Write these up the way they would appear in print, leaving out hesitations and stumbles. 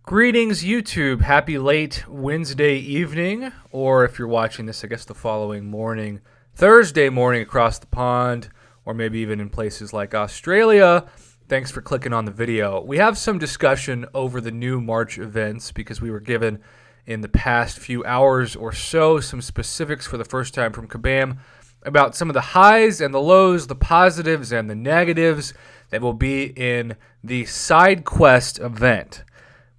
Greetings, YouTube. Happy late Wednesday evening, or if you're watching this, I guess the following morning, Thursday morning across the pond, or maybe even in places like Australia. Thanks for clicking on the video. We have some discussion over the new March events because we were given in the past few hours or so some specifics for the first time from Kabam about some of the highs and the lows, the positives and the negatives that will be in the side quest event.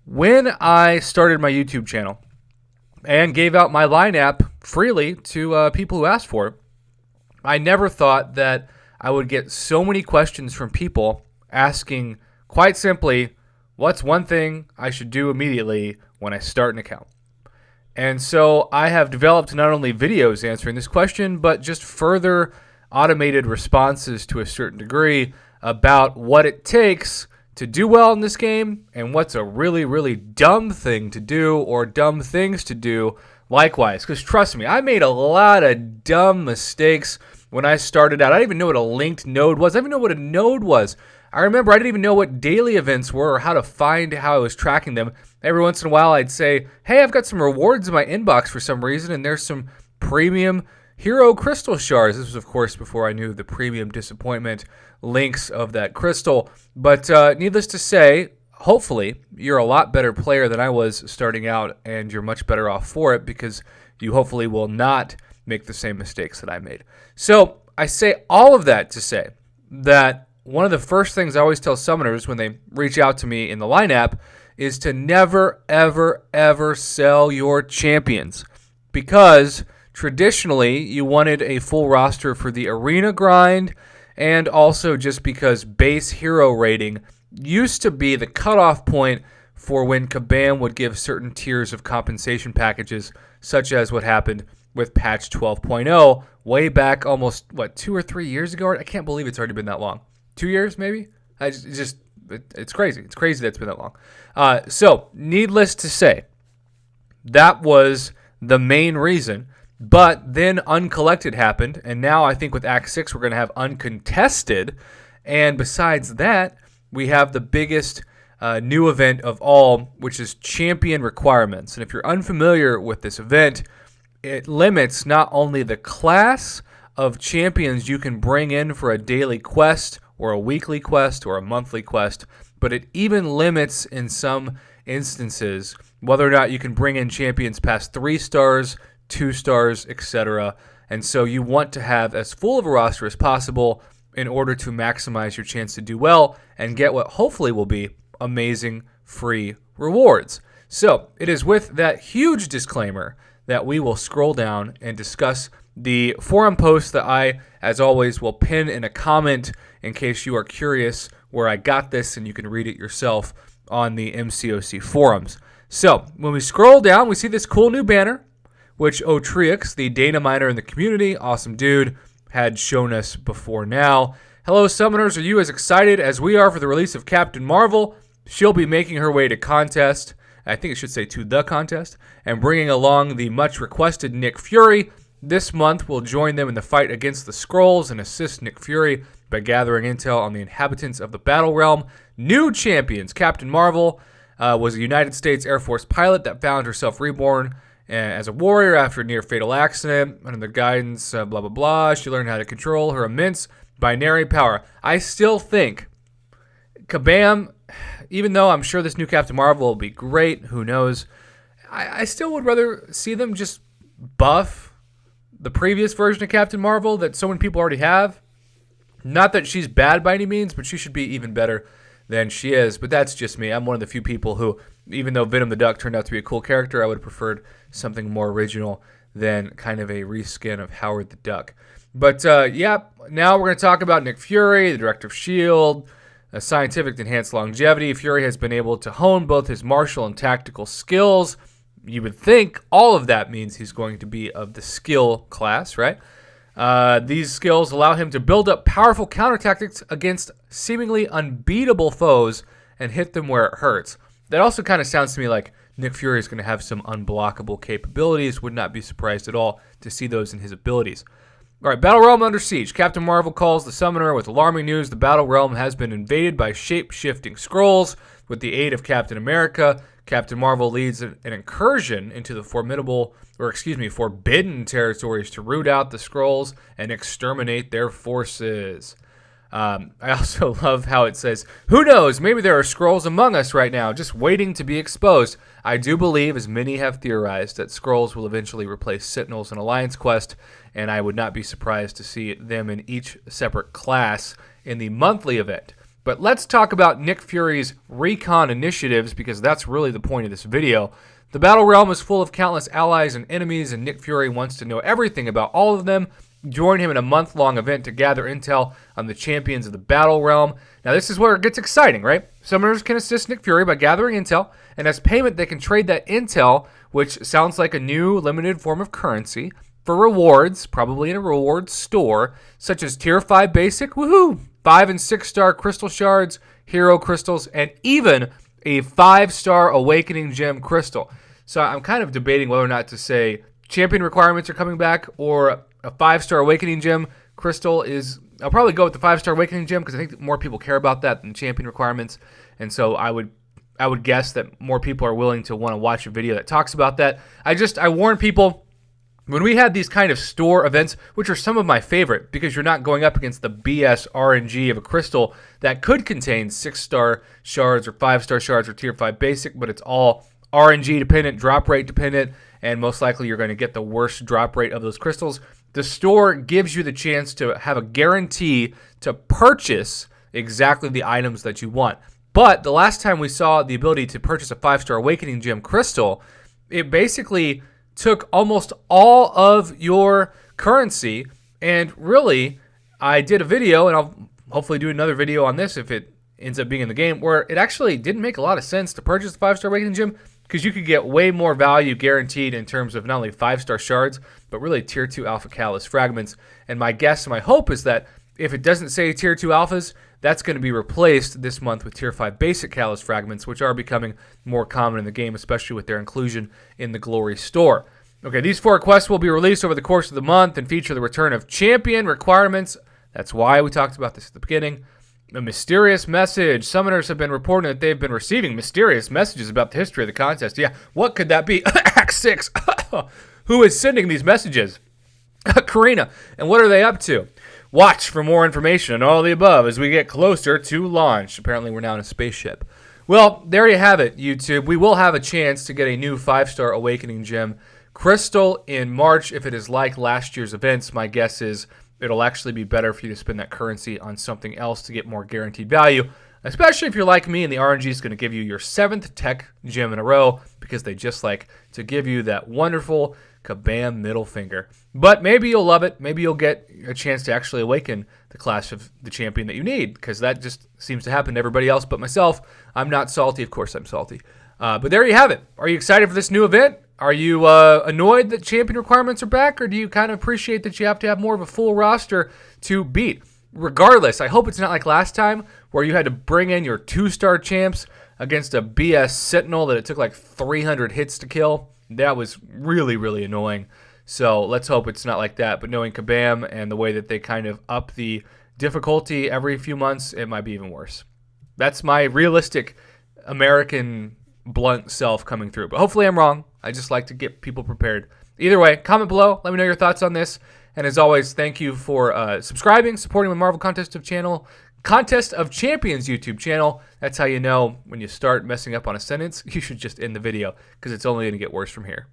When I started my YouTube channel and gave out my line app freely to people who asked for it, I never thought that I would get so many questions from people asking, quite simply, what's one thing I should do immediately when I start an account? And so I have developed not only videos answering this question, but just further automated responses to a certain degree about what it takes to do well in this game and what's a really, really dumb thing to do or dumb things to do likewise. Because trust me, I made a lot of dumb mistakes when I started out. I didn't even know what a linked node was. I didn't even know what a node was. I remember I didn't even know what daily events were or how to find how I was tracking them. Every once in a while I'd say, hey, I've got some rewards in my inbox for some reason, and there's some premium hero crystal shards. This was, of course, before I knew the premium disappointment links of that crystal. But needless to say, hopefully you're a lot better player than I was starting out, and you're much better off for it because you hopefully will not make the same mistakes that I made. So I say all of that to say that one of the first things I always tell summoners when they reach out to me in the line app is to never, ever, ever sell your champions, because traditionally you wanted a full roster for the arena grind, and also just because base hero rating used to be the cutoff point for when Kabam would give certain tiers of compensation packages, such as what happened with patch 12.0 way back almost, 2 or 3 years ago? I can't believe it's already been that long. 2 years, maybe? It's crazy. It's crazy that it's been that long. So, needless to say, that was the main reason. But then Uncollected happened, and now I think with Act 6 we're going to have Uncontested. And besides that, we have the biggest new event of all, which is Champion Requirements. And if you're unfamiliar with this event, it limits not only the class of champions you can bring in for a daily quest or a weekly quest or a monthly quest, but it even limits in some instances whether or not you can bring in champions past 3 stars, 2 stars, etc. And so you want to have as full of a roster as possible in order to maximize your chance to do well and get what hopefully will be amazing free rewards. So it is with that huge disclaimer that we will scroll down and discuss the forum post that I, as always, will pin in a comment in case you are curious where I got this, and you can read it yourself on the MCOC forums. So when we scroll down, we see this cool new banner, which Otrix, the Dana miner in the community, awesome dude, had shown us before now. Hello, summoners. Are you as excited as we are for the release of Captain Marvel? She'll be making her way to contest. I think it should say to the contest, and bringing along the much-requested Nick Fury. This month, we'll join them in the fight against the Skrulls and assist Nick Fury by gathering intel on the inhabitants of the Battle Realm. New champions. Captain Marvel was a United States Air Force pilot that found herself reborn as a warrior after a near-fatal accident. Under the guidance, blah, blah, blah, she learned how to control her immense binary power. I still think Kabam, even though I'm sure this new Captain Marvel will be great, who knows, I still would rather see them just buff the previous version of Captain Marvel that so many people already have. Not that she's bad by any means, but she should be even better than she is. But that's just me. I'm one of the few people who, even though Venom the Duck turned out to be a cool character, I would have preferred something more original than kind of a reskin of Howard the Duck. But now we're going to talk about Nick Fury, the director of S.H.I.E.L.D., scientific enhanced longevity. Fury has been able to hone both his martial and tactical skills. You would think all of that means he's going to be of the skill class, right? These skills allow him to build up powerful counter-tactics against seemingly unbeatable foes and hit them where it hurts. That also kind of sounds to me like Nick Fury is going to have some unblockable capabilities. Would not be surprised at all to see those in his abilities. All right, Battle Realm under siege. Captain Marvel calls the Summoner with alarming news. The Battle Realm has been invaded by shape-shifting Skrulls. With the aid of Captain America, Captain Marvel leads an incursion into the forbidden territories to root out the Skrulls and exterminate their forces. I also love how it says, who knows, maybe there are Skrulls among us right now, just waiting to be exposed. I do believe, as many have theorized, that Skrulls will eventually replace Sentinels in Alliance Quest, and I would not be surprised to see them in each separate class in the monthly event. But let's talk about Nick Fury's recon initiatives, because that's really the point of this video. The Battle Realm is full of countless allies and enemies, and Nick Fury wants to know everything about all of them. Join him in a month-long event to gather intel on the champions of the Battle Realm. Now, this is where it gets exciting, right? Summoners can assist Nick Fury by gathering intel, and as payment, they can trade that intel, which sounds like a new limited form of currency, for rewards, probably in a rewards store, such as Tier 5 Basic, woohoo! 5 and 6-star crystal shards, hero crystals, and even a 5-star awakening gem crystal. So I'm kind of debating whether or not to say champion requirements are coming back or a 5-star awakening gem crystal is. I'll probably go with the 5-star awakening gem because I think more people care about that than champion requirements. And so I would guess that more people are willing to want to watch a video that talks about that. I warn people, when we had these kind of store events, which are some of my favorite, because you're not going up against the BS RNG of a crystal that could contain 6-star shards or 5-star shards or Tier 5 Basic, but it's all RNG dependent, drop rate dependent, and most likely you're going to get the worst drop rate of those crystals. The store gives you the chance to have a guarantee to purchase exactly the items that you want. But the last time we saw the ability to purchase a 5-star Awakening Gem crystal, it basically took almost all of your currency, and really, I did a video, and I'll hopefully do another video on this if it ends up being in the game, where it actually didn't make a lot of sense to purchase the 5-star Awakening Gem, because you could get way more value guaranteed in terms of not only 5-star shards, but really Tier 2 Alpha Catalyst fragments. And my guess and my hope is that if it doesn't say Tier 2 Alphas, that's going to be replaced this month with Tier 5 Basic Catalyst fragments, which are becoming more common in the game, especially with their inclusion in the Glory Store. Okay, these 4 quests will be released over the course of the month and feature the return of champion requirements. That's why we talked about this at the beginning. A mysterious message. Summoners have been reporting that they've been receiving mysterious messages about the history of the contest. Yeah, what could that be? Act 6. Who is sending these messages? Karina. And what are they up to? Watch for more information on all the above as we get closer to launch. Apparently, we're now in a spaceship. Well, there you have it, YouTube. We will have a chance to get a new 5-star Awakening Gem crystal in March. If it is like last year's events, my guess is it'll actually be better for you to spend that currency on something else to get more guaranteed value, especially if you're like me and the RNG is going to give you your 7th tech gem in a row because they just like to give you that wonderful kabam middle finger. But maybe you'll love it. Maybe you'll get a chance to actually awaken the class of the champion that you need, because that just seems to happen to everybody else but myself. I'm not salty. Of course I'm salty. But there you have it. Are you excited for this new event? Are you annoyed that champion requirements are back, or do you kind of appreciate that you have to have more of a full roster to beat? Regardless, I hope it's not like last time where you had to bring in your 2-star champs against a BS Sentinel that it took like 300 hits to kill. That was really, really annoying. So let's hope it's not like that. But knowing Kabam and the way that they kind of up the difficulty every few months, it might be even worse. That's my realistic American blunt self coming through. But hopefully I'm wrong. I just like to get people prepared. Either way, comment below. Let me know your thoughts on this. And as always, thank you for subscribing, supporting my Marvel Contest of Champions YouTube channel. That's how you know when you start messing up on a sentence, you should just end the video, because it's only going to get worse from here.